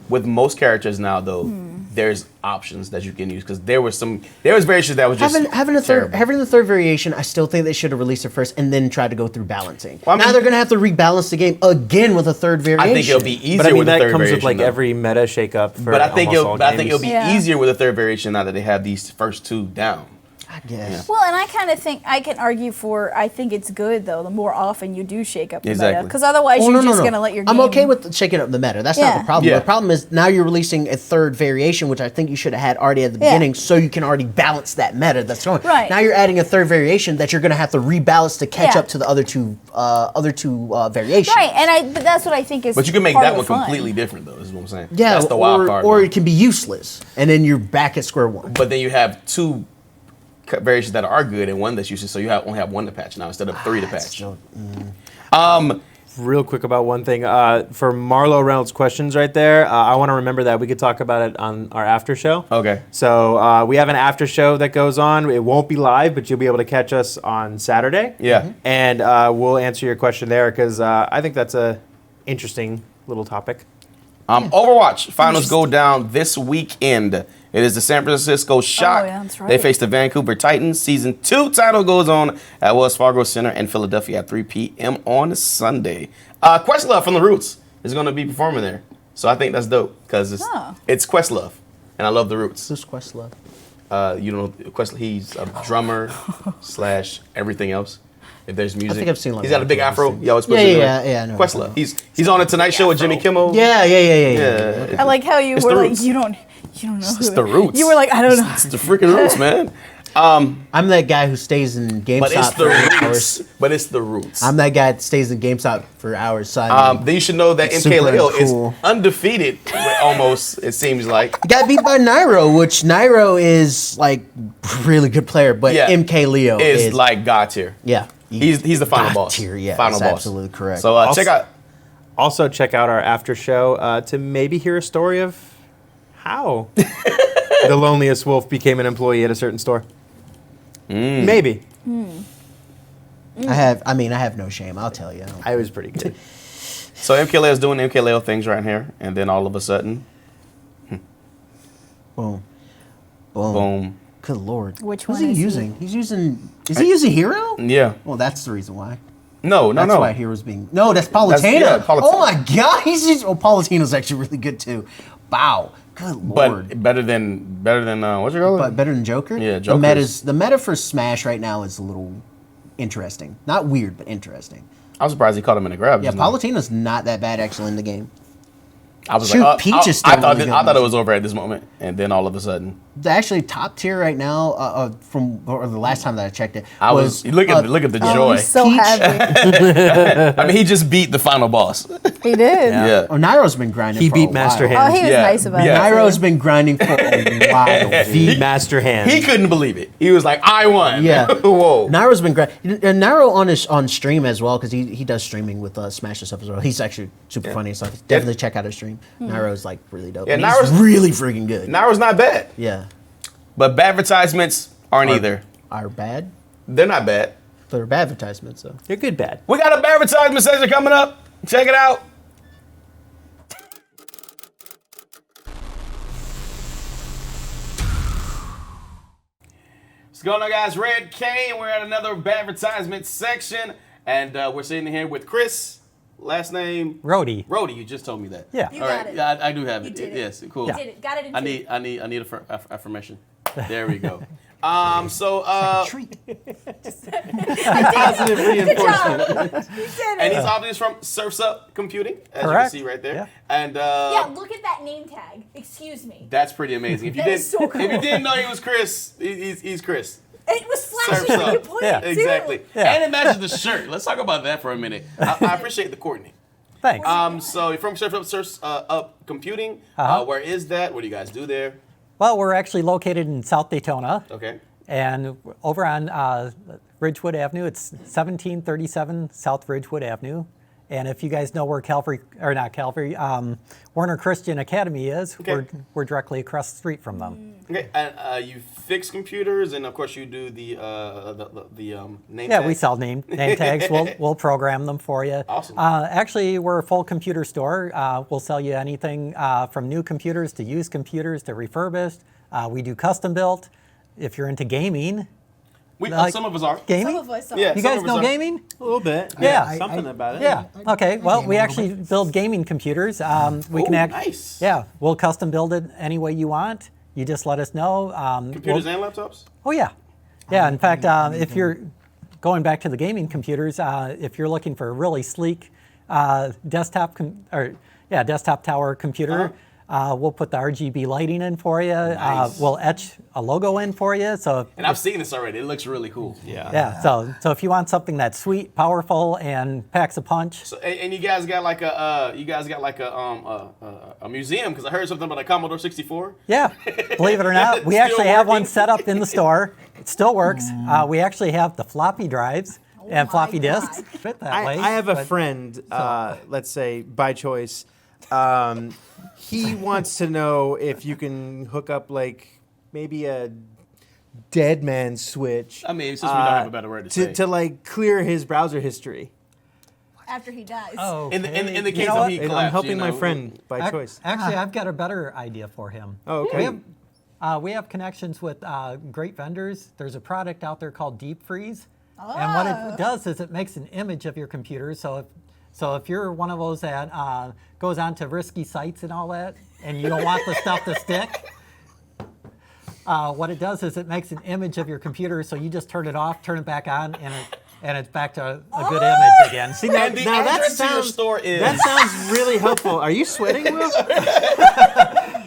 with most characters now, though, there's options that you can use, because there was variations that was just having the third variation. I still think they should have released it first and then tried to go through balancing. Well, now they're going to have to rebalance the game again with a third variation. I think it'll be easier. But I mean, with the that third comes with variation, like every meta shakeup. For but I think it'll be easier with a third variation now that they have these first two down. I guess. Well, and I kind of think I can argue for. I think it's good though. The more often you do shake up the meta, because otherwise you're just going to let your game. I'm okay with shaking up the meta. That's not the problem. Yeah. The problem is now you're releasing a third variation, which I think you should have had already at the beginning, so you can already balance that meta that's going. Right. Now you're adding a third variation that you're going to have to rebalance to catch up to the other two variations. Right, but that's what I think is. But you can make part that of one the fun. completely different, though. Is what I'm saying. Yeah, That's the wild card. or though. it can be useless, and then you're back at square one. But then you have two variations that are good and one that's useless, so you only have one to patch now instead of 3 to patch. Real quick about one thing. For Marlo Reynolds' questions right there, I want to remember that we could talk about it on our after show. Okay. So we have an after show that goes on. It won't be live, but you'll be able to catch us on Saturday. Yeah. And we'll answer your question there, because I think that's a interesting little topic. Overwatch finals go down this weekend. It is the San Francisco Shock. Oh, yeah, that's right. They face the Vancouver Titans. Season 2 title goes on at Wells Fargo Center in Philadelphia at 3 p.m. on Sunday. Questlove from The Roots is going to be performing there. So I think that's dope, because it's Questlove, and I love The Roots. Who's Questlove? You know, Questlove, he's a drummer / everything else. If there's music, I think I've seen like he's got a big afro. Yeah, I know. Questlove. He's on the Tonight Show with Jimmy Kimmel. Yeah. I like how you It's were The like Roots. you don't know. It's The Roots. You were like, I don't know. It's the freaking Roots, man. I'm that guy who stays in GameStop But it's for the hours. Roots. But it's The Roots. I'm that guy that stays in GameStop for hours. So Then you should know that it's MK super Leo cool. is undefeated, almost, it seems like. He got beat by Nairo, which Nairo is like a really good player, but MK Leo is like God tier. Yeah. He's the final God boss. tier, yeah, Final that's boss. absolutely correct. So check out. Also check out our after show to maybe hear a story of how the loneliest wolf became an employee at a certain store. Maybe. I have no shame. I'll tell you. I was pretty good. So MK Leo's doing MK Leo things right here, and then all of a sudden, boom. Good lord. Which What's one he is he? using? He's using. Is he using Hero? Yeah. Well, that's the reason why. No. That's why Hero's being. No, that's Palutena. Palutena. Oh my god, he's using. Oh, Palutina's actually really good too. Wow. Good lord. But better than what's it called? But better than Joker? Yeah, The meta for Smash right now is a little interesting. Not weird, but interesting. I was surprised he caught him in a grab. Yeah, just now. Palutina's not that bad actually in the game. I was Shoot, like, Peach is still I thought really good. I thought it was over at this moment, and then all of a sudden, The actually top tier right now, from or the last time that I checked it, look at the joy. He's so happy. I mean, he just beat the final boss. He did. Yeah. Oh, Nairo's been grinding. He for beat a Master while. Hand. Oh, he was nice about it. Nairo's been grinding for a while. The Master Hand. He couldn't believe it. He was like, "I won." Yeah. Whoa. Nairo's been grinding. And Nairo on stream as well, because he does streaming with Smash and stuff as well. He's actually super funny, so definitely check out his stream. stream. Nairo's like really dope. Yeah, And he's Nairo's really freaking good. Nairo's not bad. Yeah. But bad advertisements aren't either. Are bad? They're not bad. They're bad advertisements, though. They're good bad. We got a bad advertisement section coming up. Check it out. What's going on, guys? Red Kane. We're at another bad advertisement section, and we're sitting here with Chris. Last name Rody. Rody, you just told me that. Yeah. You All got right. it. Yeah, I do have it. did it. Yes, cool. You did it. Got it in I two. need affirmation. There we go. So Positive Good job. reinforcement. You did and it. he's obviously from Surf's Up Computing, as Correct. you can see right there. Yeah. And Yeah, look at that name tag. Excuse me. that's pretty amazing. If you That didn't, is so cool. if you didn't know he was Chris, he's Chris. It was flashing Surf's when you Up. pointed Yeah. too. Exactly. Yeah. And it matches the shirt. Let's talk about that for a minute. I appreciate the coordinating. Thanks. So you're from Surf's Up Computing. Uh-huh. Where is that? What do you guys do there? Well, we're actually located in South Daytona. Okay. And over on Ridgewood Avenue, it's 1737 South Ridgewood Avenue. And if you guys know where Warner Christian Academy is, Okay. we're directly across the street from them. Okay. And you fix computers, and of course you do the name. Yeah, tag. we sell name tags. We'll program them for you. Awesome. Actually, we're a full computer store. We'll sell you anything from new computers to used computers to refurbished. We do custom built. If you're into gaming, Some of us are. gaming. Some of us are. Yeah, You some guys of us know are. gaming? A little bit. Yeah. Something about it. Yeah. Okay. Well, we actually build gaming computers. We can nice. Yeah, we'll custom build it any way you want. You just let us know. Computers and laptops? Oh yeah, yeah. In fact, if you're going back to the gaming computers, if you're looking for a really sleek desktop tower computer. We'll put the RGB lighting in for you. Nice. We'll etch a logo in for you. So And I've seen this already. It looks really cool. yeah. So if you want something that's sweet, powerful, and packs a punch. So, and you guys got like a museum, because I heard something about a Commodore 64. Yeah, believe it or not, we Still actually have one working? set up in the store. It still works. We actually have the floppy drives and floppy disks. Fit that way. I have a but- friend, let's say by choice. He wants to know if you can hook up like maybe a dead man switch. I mean, since we don't have a better word to say. to like clear his browser history. After he dies. Oh, In the You case know of what? he And collapsed, I'm helping you my know, friend by choice. Actually, I've got a better idea for him. Oh, okay. We have connections with great vendors. There's a product out there called Deep Freeze. And what it does is it makes an image of your computer. So if you're one of those that goes on to risky sites and all that, and you don't want the stuff to stick, what it does is it makes an image of your computer. So you just turn it off, turn it back on, and it's back to a good image again. See, now, And the now that address to your sounds store is. that sounds really helpful. Are you sweating, Will?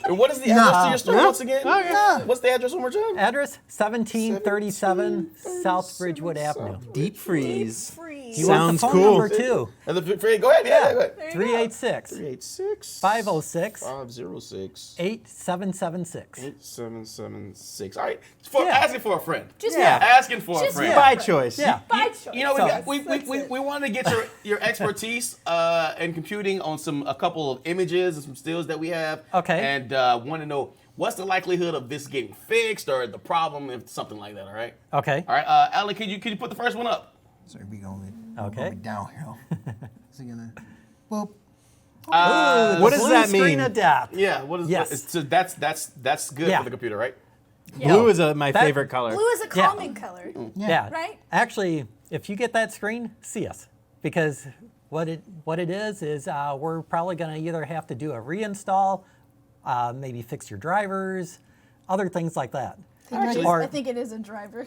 What is the address to your store No. once again? Oh, yeah. What's the address one more time? Address 1737 South Ridgewood Avenue. Deep freeze. You want Sounds the phone cool. number too? Go ahead. Yeah, go ahead. 386 386 506 506 8776. 8776. All right. Yeah. Asking for a friend. Just Yeah. Asking for a Just friend. By choice. Yeah. by choice. You know, So- we wanted to get your expertise in computing on a couple of images and some stills that we have. Okay. And want to know what's the likelihood of this getting fixed or the problem if something like that. All right. Okay. All right. Alan, could you put the first one up? So we going Okay. downhill. Is it gonna? Well, What does Blue that screen mean? adapt. Yeah. What is? Yes. So that's good Yeah. for the computer, right? Blue is my That- favorite color. Blue is a calming color. Yeah. Right? Actually, if you get that screen, see us. Because what it is we're probably going to either have to do a reinstall, maybe fix your drivers, other things like that. I think it is a driver.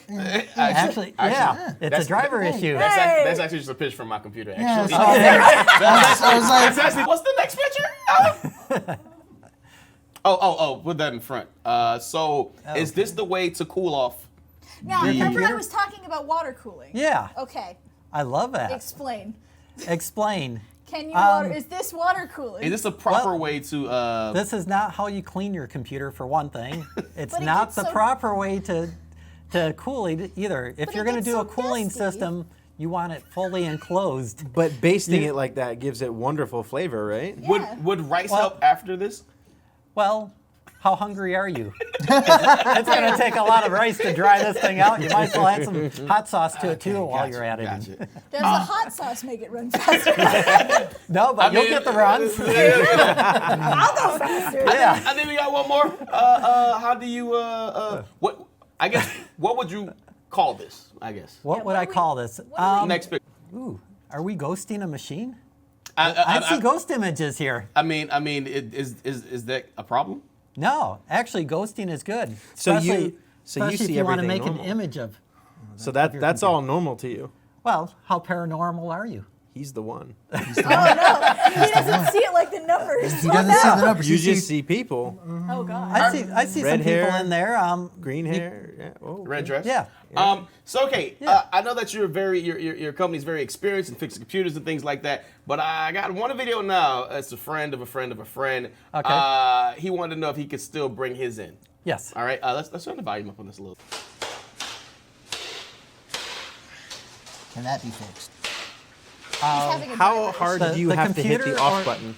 Actually, yeah, it's a driver issue. That's actually just a pitch from my computer. Actually, I was like, That's actually, what's the next picture? Alan? Oh, put that in front. So is this the way to cool off? Now, the remember I computer? was talking about water cooling. Yeah. Okay. I love that. Explain. Explain. Can you water? Is this water cooling? Is this a proper way to? This is not how you clean your computer, for one thing. It's But it not gets the so- proper way to cool it either. If But you're it going to gets do a so cooling dusty. system, You want it fully enclosed. But basting it like that gives it wonderful flavor, right? Would rice help after this? Well, how hungry are you? It's going to take a lot of rice to dry this thing out. You might as well add some hot sauce to it too while you're at it. Does the hot sauce make it run faster? No, but you'll get the runs. I'll go faster. I think we got one more. How do you what? I guess what would you call this? I guess. What would I call this? Next pick. Ooh, are we ghosting a machine? I see ghost images here. I mean, is that a problem? No, actually, ghosting is good. So Especially you if see you want to everything make normal. an image of. So that's all normal to you. Well, how paranormal are you? He's the one. Oh no, he doesn't see it like the numbers. He doesn't see the numbers. You just see people. Oh god. I see Red some people hair, in there. Green hair. Yeah. Oh, Red dress. Yeah. So okay, I know that your company's very experienced in fixing computers and things like that. But I got one video now. It's a friend of a friend of a friend. Okay. He wanted to know if he could still bring his in. Yes. All right. Let's turn the volume up on this a little. Can that be fixed? How hard do you have to hit the off button?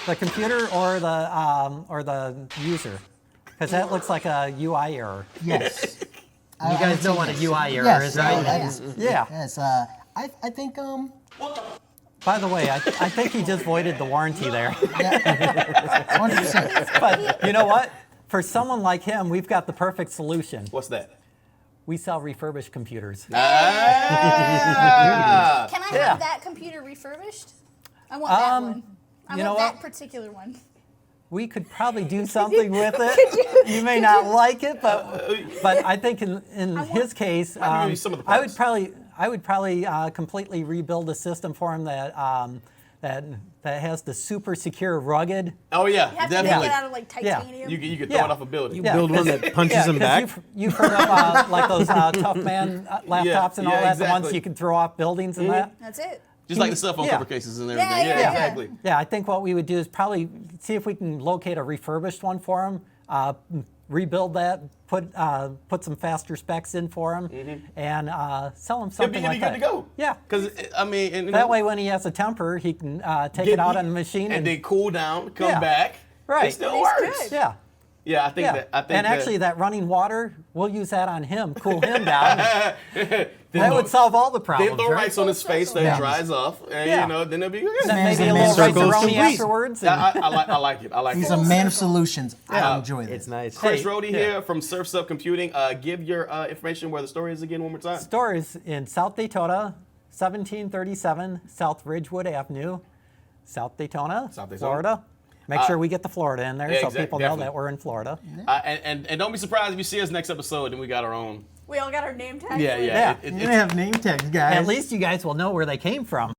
The computer or the user? Because that looks like a UI error. Yes. You guys know what a UI error Yes, is, right? that is. Yeah. Yes. I think By the way, I think he just voided the warranty there. 100%. But you know what? For someone like him, we've got the perfect solution. What's that? We sell refurbished computers. Can I have that computer refurbished? I want that one. I want that particular one. We could probably do something with it. You may not like it, but I think in his case, I would probably completely rebuild a system for him that has the super secure rugged. Oh yeah, You have definitely. to make it out of like titanium. You could throw it off a building. You build one that punches him back. You've heard of like those Tough Man laptops and all that, the ones exactly. you can throw off buildings and that. That's it. Just like the cell phone cover cases and everything. Yeah. Exactly. Yeah, I think what we would do is probably see if we can locate a refurbished one for him, rebuild that, put some faster specs in for him, and sell him something like that. He'll be good to go. Yeah. Because I mean, that way when he has a temper, he can take it out on the machine and then cool down, come back. Right. It still works. Yeah. Yeah, I think that. And actually, that running water, we'll use that on him, cool him down. That would solve all the problems. Then throw rice on his face, then it dries off, and then it'll be good. Then maybe a little rice-a-roni afterwards. I like it. He's a man of solutions. I enjoy this. It's nice. Chris Rohde here from Surf's Up Computing. Give your information where the store is again one more time. Store is in South Daytona, 1737 South Ridgewood Avenue, South Daytona, Florida. Make sure we get the Florida in there so people know that we're in Florida. And don't be surprised if you see us next episode and we got our own. We all got our name tags. Yeah. You're gonna have name tags, guys. At least you guys will know where they came from.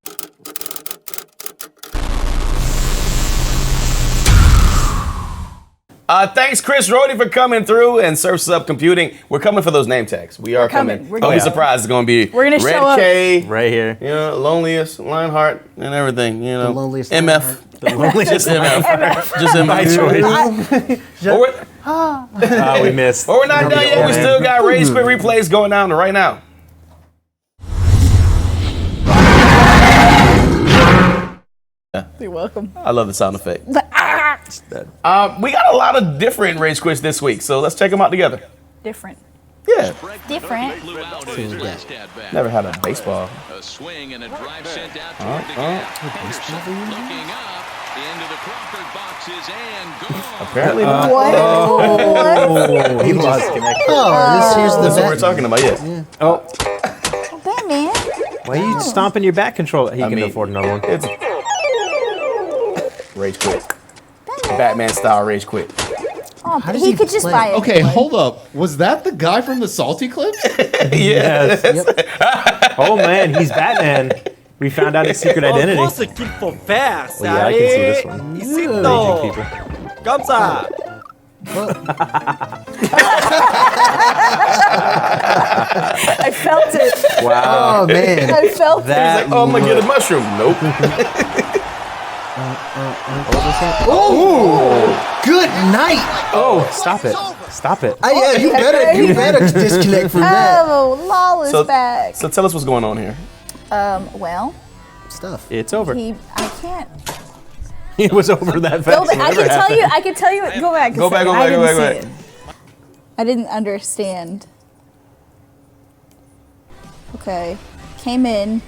Thanks, Chris Rohde, for coming through and Surf's Up Computing. We're coming for those name tags. We are coming. Don't be surprised. It's going to be We're gonna Red show up. K, right here. You know, Loneliest, Lionheart, and everything. You know, The loneliest MF. Lionheart. The loneliest Just MF. Just MF. My choice. We missed. But we're not done yet. We still got Rage Quit replays going on right now. You're welcome. I love the sound effect. We got a lot of different Rage Quits this week, so let's check them out together. Different. Yeah. Different. Never had a baseball. A swing and a drive sent out toward the gap. Henderson looking up into the Crawford boxes and gone. Apparently not. What? He lost connection. Here's the That's what we're talking about, yeah. Oh. Batman. Why are you stomping your back controller? He can afford another one. It's Rage Quit. Batman style Rage Quit. Oh, but he could just buy it. Okay, hold up. Was that the guy from the Salty Clips? Yes. Oh man, he's Batman. We found out his secret identity. Vamos qu'il faut faire, Oh, yeah, I can see this one. Ici, Raging people. Comme ça. I felt it. Wow. Oh man. I felt He's like, oh, I'm going to get a mushroom. Nope. Oh, good night. Oh, stop it. Stop it. Yeah, you better disconnect from that. Oh, Lawless back. So tell us what's going on here. Well, Stuff. It's over. I can't. It was over that fast. Go back. I can tell you. I can tell you. Go back. Go back, go I back, go didn't back, see it. I didn't understand. Okay, came in.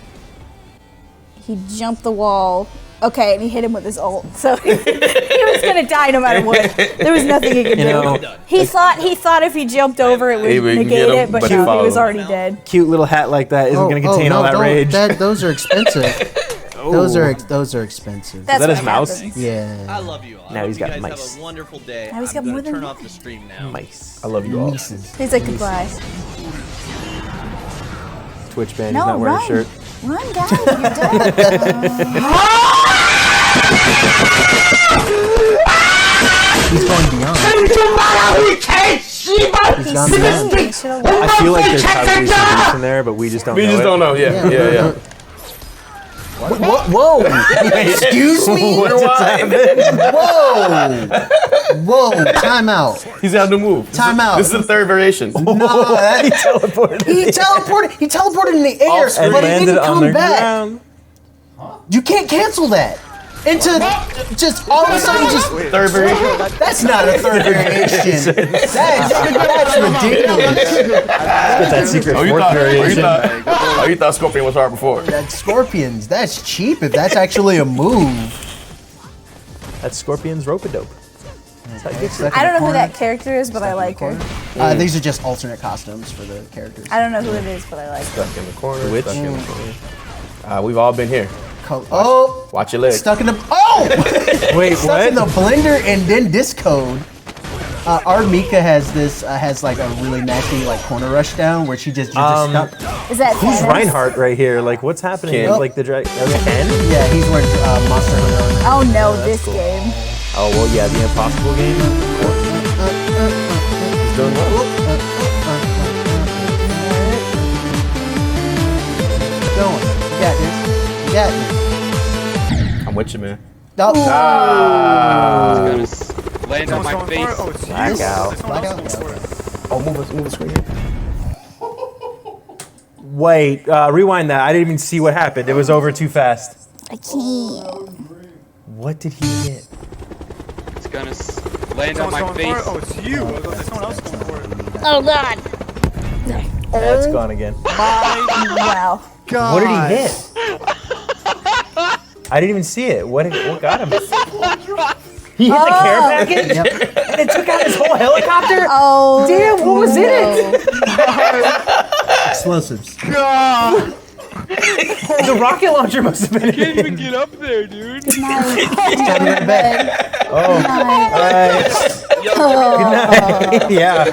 He jumped the wall. Okay, and he hit him with his ult. So he was gonna die no matter what. There was nothing he could do. He thought if he jumped over it would negate it, but no, he was already dead. Cute little hat like that isn't going to contain all that rage. Those are expensive. Those are expensive. That's Is that what his mouse? happens. Yeah. I love you all. Now he's You got guys mice. Have a wonderful day. Now he's got I'm more gonna than turn off the stream now. Mice. I love you all. He's like goodbye. Twitch ban. No, He's not wearing run. a shirt. Run, guys, you're dead. He's going beyond. He's gone beyond. I feel like there's probably some beef in there, but we just don't know. We just don't know. Yeah. Whoa! Excuse me? What just happened? Whoa! Time out. He's out to move. Time out. This is the third variation. No, He teleported. He teleported in the air, And but he landed didn't on come the back. ground. You can't cancel that. Into just all of a sudden, just Third variation. that's not a third variation. That's ridiculous. Get that secret Oh, you fourth thought, variation. you thought Scorpion was hard before. That's Scorpions. That's cheap if that's actually a move. That's Scorpion's rope-a-dope. I don't know who that character is, but I like her. These are just alternate costumes for the characters. I don't know who it is, but I like her. Stuck in the corner. Which? Stuck in the corner. We've all been here. Oh! Watch your legs. Stuck in the Wait, stuck what? in the blender and then discode. Our Mika has this has like a really nasty like corner rush down where she just stuck. Is that Who's Thanos? Reinhardt right here? Like, what's happening? Ken. With, like the dragon. Ken? Yeah, he's wearing Monster Hunter. Oh no, this game. Oh well, yeah, the Impossible game. He's doing well. Going. You got this. You got this. I'm with you, man. Oh. Land on my face. Blackout. Oh, move the screen. Wait, rewind that. I didn't even see what happened. It was over too fast. I can't. What did he hit? It's gonna land on my face. Oh, it's you. Someone else going for it. Oh god. That's gone again. Wow. God. What did he hit? I didn't even see it. What got him? He hit the care package? Yep. And it took out his whole helicopter? Oh. Damn, what was in it? Explosives. The rocket launcher must have been. Can't even get up there, dude. Good night. Time to go to bed. Oh, all right. Good night. Yeah.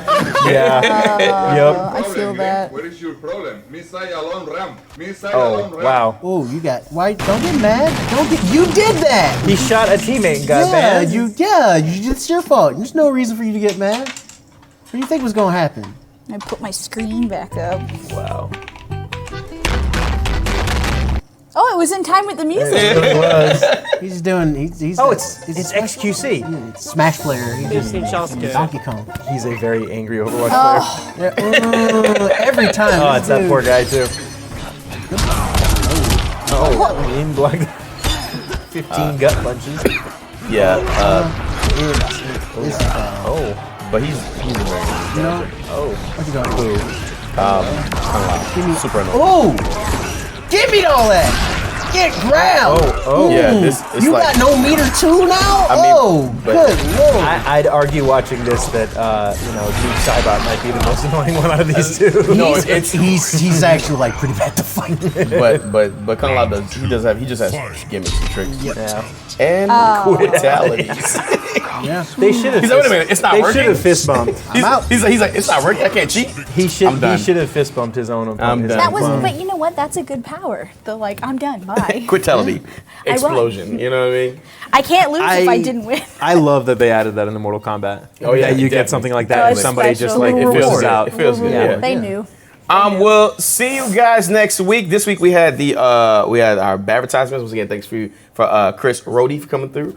Yep. I feel that. What is your problem? Missile alone ram. Missile Oh, alone ram. wow. Oh, you got. Why? Don't get mad. Don't get. You did that. He shot a teammate and got banned. It's your fault. There's no reason for you to get mad. What do you think was gonna happen? I put my screen back up. Wow. Oh, it was in time with the music. It was. He's doing. He's Oh, it's XQC. Yeah, it's Smash player. He's Donkey Kong. He's a very angry Overwatch Yeah, every time. player. Oh, this it's that dude. poor guy too. Oh, mean block. 15 gut punches. Yeah. Oh, but he's a very good character. oh. What's he doing? Give me super annoying. Oh! Give me all that! Get ground! Oh. Yeah, it's You like, got no meter two now? I mean, oh, but- good lord. I'd argue watching this that Duke Cybot might be the most annoying one out of these two. No, he's actually like pretty bad to fight. but Kung Lao does he just has gimmicks and tricks. Yeah. And quitalities. Yeah. They should have. He's like, wait a minute, it's not They working? should have fist bumped. He's like, it's not working. I can't cheat. He should. I'm done. He should have fist bumped his own opponent. I'm his done. own That was, clone. but you know what? That's a good power. The like, I'm done. Bye. Quitality. I won. Explosion. You know what I mean? I can't lose if I didn't win. I love that they added that in the Mortal Kombat. Oh, yeah, that you definitely. get something like Oh, that, and it's somebody special. just like it Little feels reward. out. It feels good. Yeah. They knew. We'll see you guys next week. This week we had our advertisements. Once again, thanks for Chris Rohde for coming through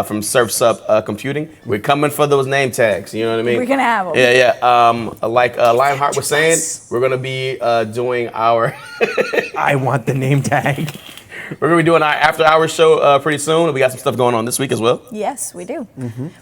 from Surf's Up Computing. We're coming for those name tags. You know what I mean? We're gonna have them. Yeah. Like Lionheart was saying, we're gonna be doing our. I want the name tag. We're gonna be doing our after-hours show pretty soon. We got some stuff going on this week as well. Yes, we do.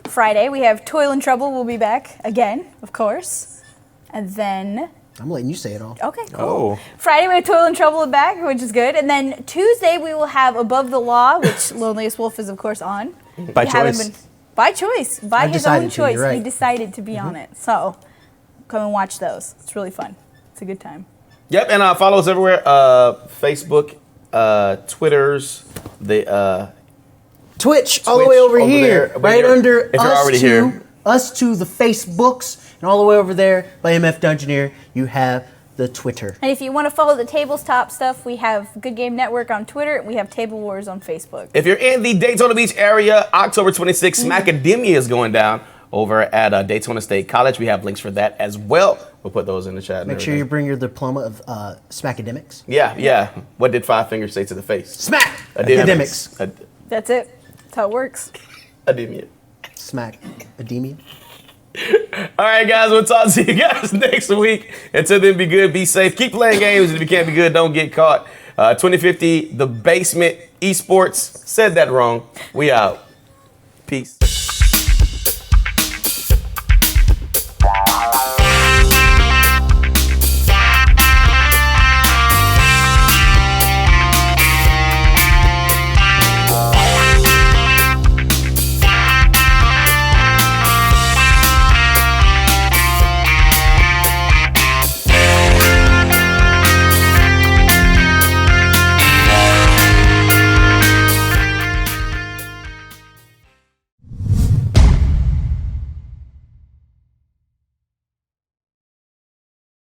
Friday, we have Toil and Trouble will be back again, of course. And then... I'm letting you say it all. Okay, cool. Friday, we have Toil and Trouble back, which is good. And then Tuesday, we will have Above the Law, which Loneliest Wolf is, of course, on. By choice. By choice. By his own choice. Right. He decided to be on it. So come and watch those. It's really fun. It's a good time. Yep, and follow us everywhere. Facebook, Twitters, the Twitch all the way over here, there, right here, under if you're already here. us to the Facebooks, and all the way over there by MF Dungeoneer, you have the Twitter. And if you want to follow the tabletop stuff, we have Good Game Network on Twitter, and we have Table Wars on Facebook. If you're in the Daytona Beach area, October 26th, Smackademia is going down over at Daytona State College. We have links for that as well. We'll put those in the chat. Make sure you bring your diploma of Smackademics. Yeah. What did Five Fingers say to the face? Smack! Academics. That's it. That's how it works. Ademia. Smack. Ademia. All right, guys. We'll talk to you guys next week. Until then, be good, be safe. Keep playing games. And if you can't be good, don't get caught. 2050, The Basement Esports. Said that wrong. We out. Peace.